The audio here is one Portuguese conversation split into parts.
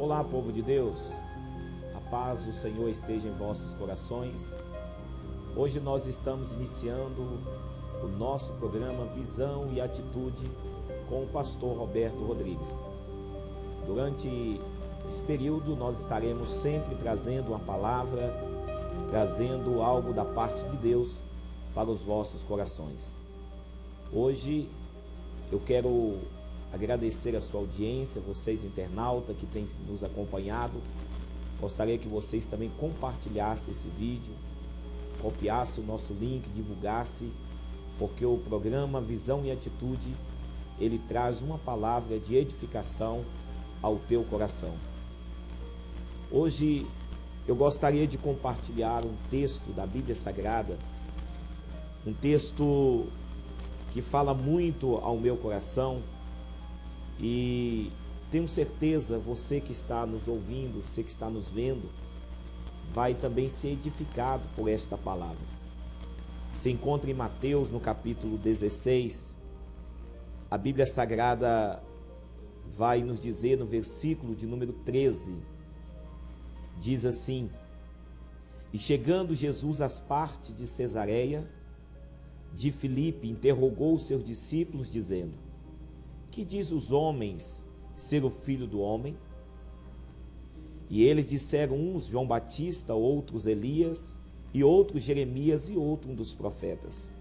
Olá, povo de Deus, a paz do Senhor esteja em vossos corações. Hoje nós estamos iniciando o nosso programa Visão e Atitude com o pastor Roberto Rodrigues. Durante esse período nós estaremos sempre trazendo uma palavra, trazendo algo da parte de Deus para os vossos corações. Hoje eu quero agradecer a sua audiência, vocês internautas que têm nos acompanhado. Gostaria que vocês também compartilhassem esse vídeo, copiassem o nosso link, divulgassem, porque o programa Visão e Atitude, ele traz uma palavra de edificação ao teu coração. Hoje eu gostaria de compartilhar um texto da Bíblia Sagrada, um texto que fala muito ao meu coração. E tenho certeza, você que está nos ouvindo, você que está nos vendo, vai também ser edificado por esta palavra. Se encontra em Mateus, no capítulo 16, a Bíblia Sagrada vai nos dizer no versículo de número 13, diz assim: E chegando Jesus às partes de Cesareia de Filipe, interrogou os seus discípulos, dizendo: Que diz os homens ser o Filho do Homem? E eles disseram, uns João Batista, outros Elias, e outros Jeremias, e outro um dos profetas.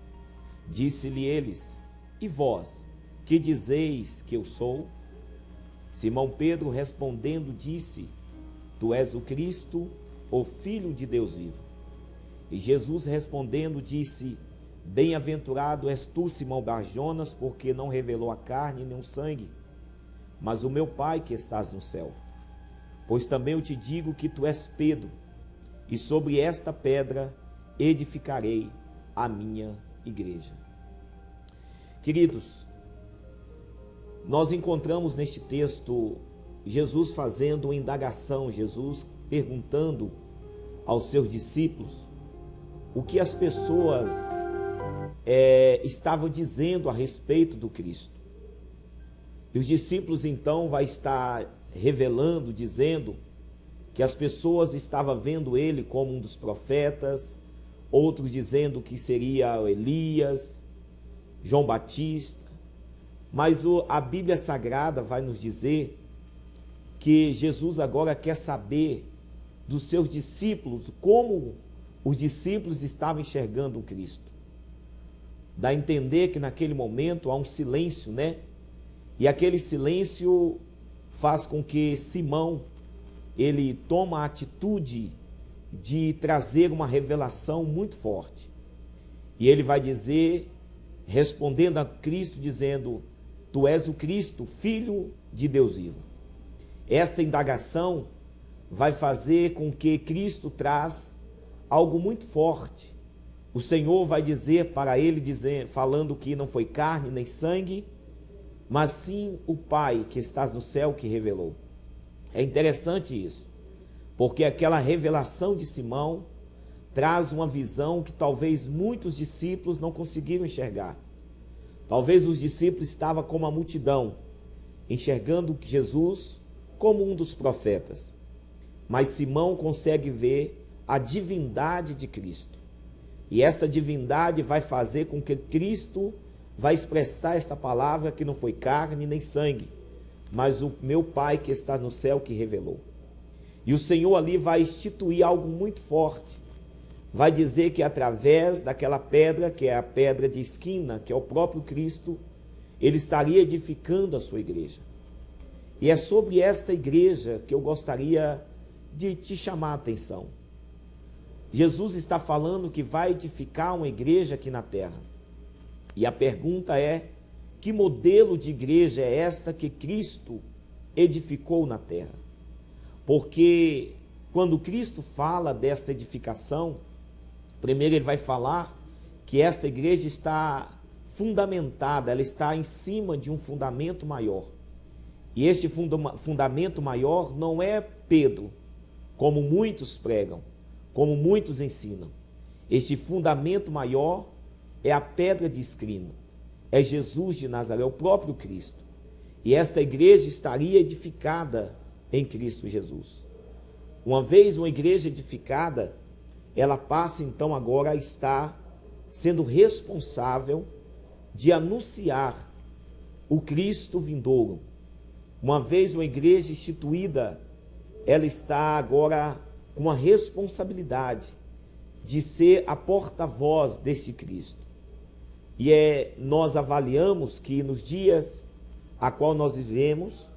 Disse-lhe eles: E vós, que dizeis que eu sou? Simão Pedro respondendo disse: Tu és o Cristo, o Filho de Deus vivo. E Jesus respondendo disse: Bem-aventurado és tu, Simão Bar-Jonas, porque não revelou a carne nem o sangue, mas o meu Pai que estás no céu. Pois também eu te digo que tu és Pedro, e sobre esta pedra edificarei a minha igreja. Queridos, nós encontramos neste texto Jesus fazendo uma indagação, Jesus perguntando aos seus discípulos o que as pessoas estavam dizendo a respeito do Cristo. E os discípulos então vai estar revelando, dizendo que as pessoas estavam vendo ele como um dos profetas, outros dizendo que seria Elias, João Batista, mas a Bíblia Sagrada vai nos dizer que Jesus agora quer saber dos seus discípulos como os discípulos estavam enxergando o Cristo. Dá a entender que naquele momento há um silêncio, né? E aquele silêncio faz com que Simão, ele toma a atitude de trazer uma revelação muito forte. E ele vai dizer, respondendo a Cristo, dizendo: Tu és o Cristo, Filho de Deus vivo. Esta indagação vai fazer com que Cristo traz algo muito forte. O Senhor vai dizer para ele, falando que não foi carne nem sangue, mas sim o Pai que está no céu que revelou. É interessante isso, porque aquela revelação de Simão traz uma visão que talvez muitos discípulos não conseguiram enxergar. Talvez os discípulos estavam como a multidão, enxergando Jesus como um dos profetas. Mas Simão consegue ver a divindade de Cristo. E essa divindade vai fazer com que Cristo vai expressar esta palavra que não foi carne nem sangue, mas o meu Pai que está no céu que revelou. E o Senhor ali vai instituir algo muito forte. Vai dizer que através daquela pedra, que é a pedra de esquina, que é o próprio Cristo, ele estaria edificando a sua igreja. E é sobre esta igreja que eu gostaria de te chamar a atenção. Jesus está falando que vai edificar uma igreja aqui na terra. E a pergunta é: que modelo de igreja é esta que Cristo edificou na terra? Porque quando Cristo fala desta edificação, primeiro ele vai falar que esta igreja está fundamentada, ela está em cima de um fundamento maior. E este fundamento maior não é Pedro, como muitos pregam, como muitos ensinam. Este fundamento maior é a pedra de esquina, é Jesus de Nazaré, o próprio Cristo. E esta igreja estaria edificada em Cristo Jesus. Uma vez uma igreja edificada, ela passa então agora a estar sendo responsável de anunciar o Cristo vindouro. Uma vez uma igreja instituída, ela está agora com a responsabilidade de ser a porta-voz deste Cristo. E nós avaliamos que nos dias a qual nós vivemos,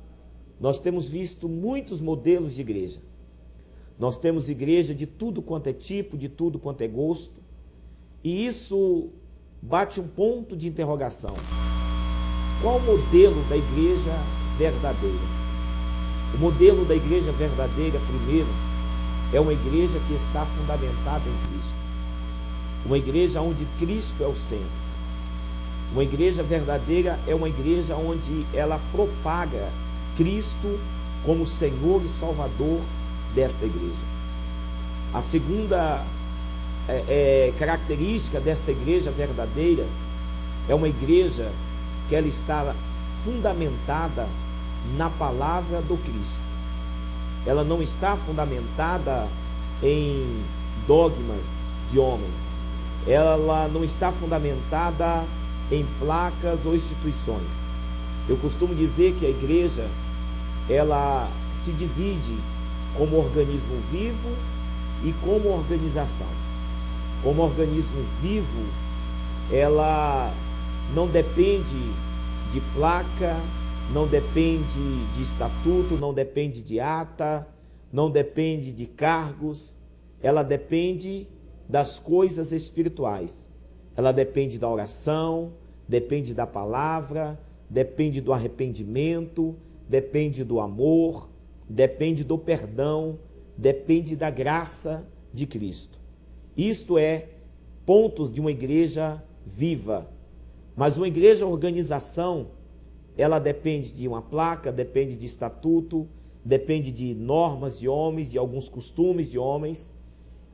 nós temos visto muitos modelos de igreja. Nós temos igreja de tudo quanto é tipo, de tudo quanto é gosto, e isso bate um ponto de interrogação. Qual o modelo da igreja verdadeira? O modelo da igreja verdadeira, primeiro, é uma igreja que está fundamentada em Cristo. Uma igreja onde Cristo é o centro. Uma igreja verdadeira é uma igreja onde ela propaga Cristo como Senhor e Salvador desta igreja. A segunda característica desta igreja verdadeira é uma igreja que ela está fundamentada na palavra do Cristo. Ela não está fundamentada em dogmas de homens. Ela não está fundamentada em placas ou instituições. Eu costumo dizer que a igreja, ela se divide como organismo vivo e como organização. Como organismo vivo, ela não depende de placa, não depende de estatuto, não depende de ata, não depende de cargos, ela depende das coisas espirituais. Ela depende da oração, depende da palavra, depende do arrependimento, depende do amor, depende do perdão, depende da graça de Cristo. Isto é pontos de uma igreja viva. Mas uma igreja organização, ela depende de uma placa, depende de estatuto, depende de normas de homens, de alguns costumes de homens.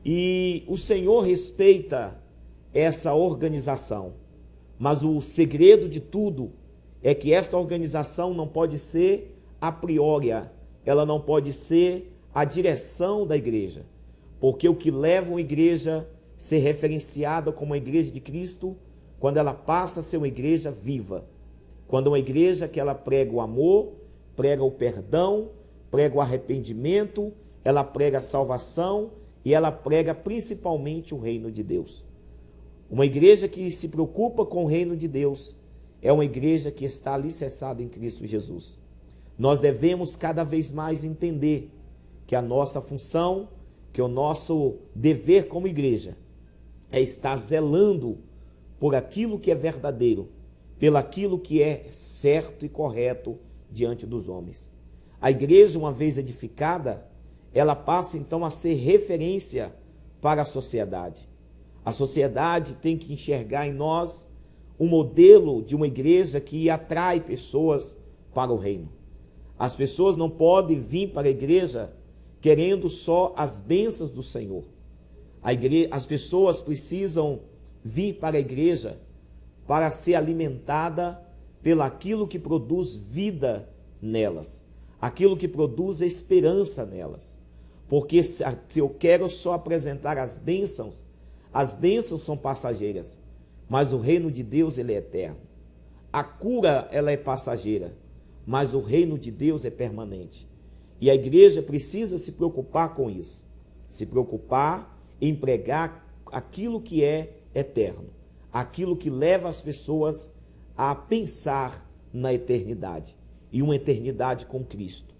E o Senhor respeita essa organização. Mas o segredo de tudo é que esta organização não pode ser a priori, ela não pode ser a direção da igreja. Porque o que leva uma igreja a ser referenciada como uma igreja de Cristo, quando ela passa a ser uma igreja viva. Quando uma igreja que ela prega o amor, prega o perdão, prega o arrependimento, ela prega a salvação e ela prega principalmente o reino de Deus. Uma igreja que se preocupa com o reino de Deus é uma igreja que está alicerçada em Cristo Jesus. Nós devemos cada vez mais entender que a nossa função, que o nosso dever como igreja é estar zelando por aquilo que é verdadeiro, pelo aquilo que é certo e correto diante dos homens. A igreja, uma vez edificada, ela passa então a ser referência para a sociedade. A sociedade tem que enxergar em nós um modelo de uma igreja que atrai pessoas para o reino. As pessoas não podem vir para a igreja querendo só as bênçãos do Senhor. As pessoas precisam vir para a igreja para ser alimentada pelo aquilo que produz vida nelas, aquilo que produz esperança nelas. Porque se eu quero só apresentar as bênçãos são passageiras, mas o reino de Deus ele é eterno. A cura ela é passageira, mas o reino de Deus é permanente. E a igreja precisa se preocupar com isso, se preocupar em pregar aquilo que é eterno, aquilo que leva as pessoas a pensar na eternidade, e uma eternidade com Cristo.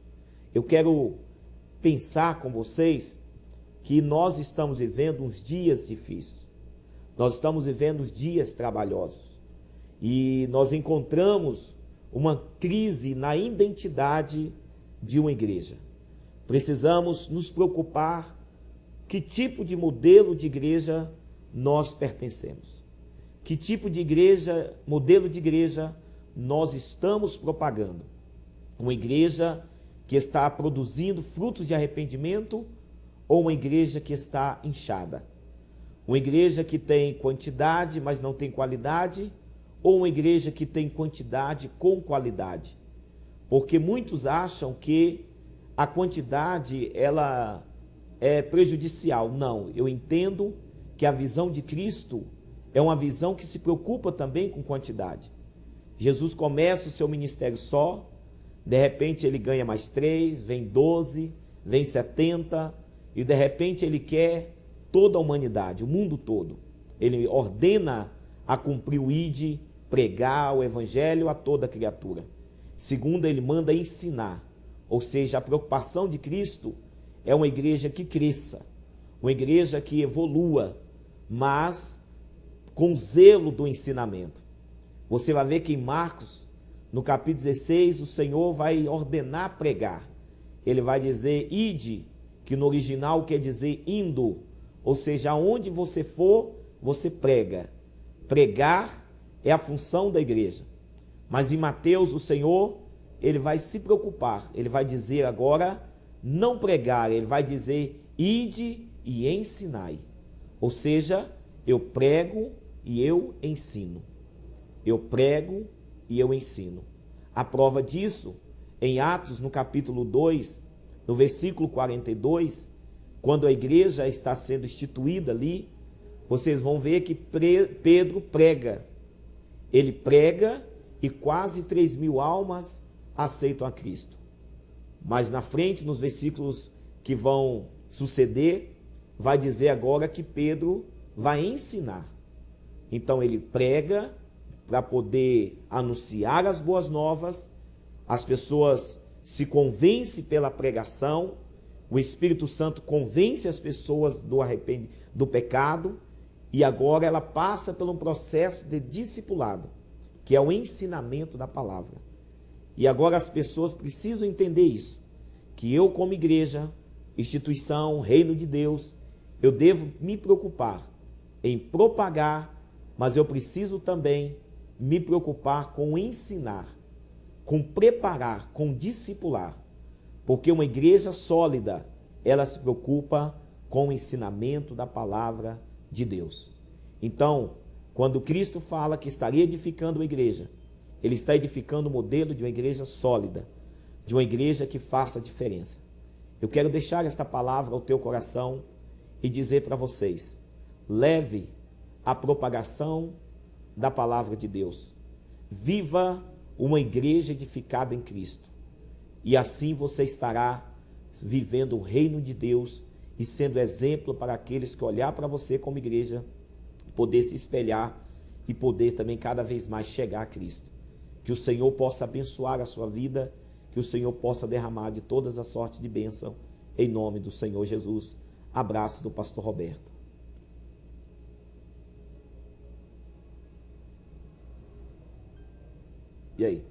Eu quero pensar com vocês que nós estamos vivendo uns dias difíceis, nós estamos vivendo uns dias trabalhosos, e nós encontramos uma crise na identidade de uma igreja. Precisamos nos preocupar que tipo de modelo de igreja nós pertencemos. Que tipo de igreja, modelo de igreja nós estamos propagando. Uma igreja que está produzindo frutos de arrependimento ou uma igreja que está inchada? Uma igreja que tem quantidade, mas não tem qualidade, ou uma igreja que tem quantidade com qualidade? Porque muitos acham que a quantidade ela é prejudicial. Não, eu entendo que a visão de Cristo é uma visão que se preocupa também com quantidade. Jesus começa o seu ministério só, de repente ele ganha mais 3, vem 12, vem 70, e de repente ele quer toda a humanidade, o mundo todo. Ele ordena a cumprir o ide, pregar o evangelho a toda criatura. Segundo, ele manda ensinar, ou seja, a preocupação de Cristo é uma igreja que cresça, uma igreja que evolua, mas com zelo do ensinamento. Você vai ver que em Marcos, no capítulo 16, o Senhor vai ordenar pregar. Ele vai dizer ide, que no original quer dizer indo, ou seja, aonde você for, você prega. Pregar é a função da igreja. Mas em Mateus, o Senhor, ele vai se preocupar, ele vai dizer agora, não pregar, ele vai dizer ide e ensinai. Ou seja, eu prego e eu ensino. Eu prego e eu ensino. A prova disso, em Atos, no capítulo 2, no versículo 42, quando a igreja está sendo instituída ali, vocês vão ver que Pedro prega. Ele prega e quase 3.000 almas aceitam a Cristo. Mas na frente, nos versículos que vão suceder, vai dizer agora que Pedro vai ensinar. Então ele prega para poder anunciar as boas novas, as pessoas se convencem pela pregação, o Espírito Santo convence as pessoas do pecado, e agora ela passa por um processo de discipulado, que é o ensinamento da palavra. E agora as pessoas precisam entender isso, que eu como igreja, instituição, reino de Deus, eu devo me preocupar em propagar, mas eu preciso também me preocupar com ensinar, com preparar, com discipular. Porque uma igreja sólida, ela se preocupa com o ensinamento da palavra de Deus. Então, quando Cristo fala que estaria edificando uma igreja, ele está edificando o modelo de uma igreja sólida, de uma igreja que faça diferença. Eu quero deixar esta palavra ao teu coração e dizer para vocês, leve a propagação da palavra de Deus. Viva uma igreja edificada em Cristo. E assim você estará vivendo o reino de Deus e sendo exemplo para aqueles que olhar para você como igreja, poder se espelhar e poder também cada vez mais chegar a Cristo. Que o Senhor possa abençoar a sua vida, que o Senhor possa derramar de todas as sortes de bênção, em nome do Senhor Jesus. Abraço do pastor Roberto. E aí?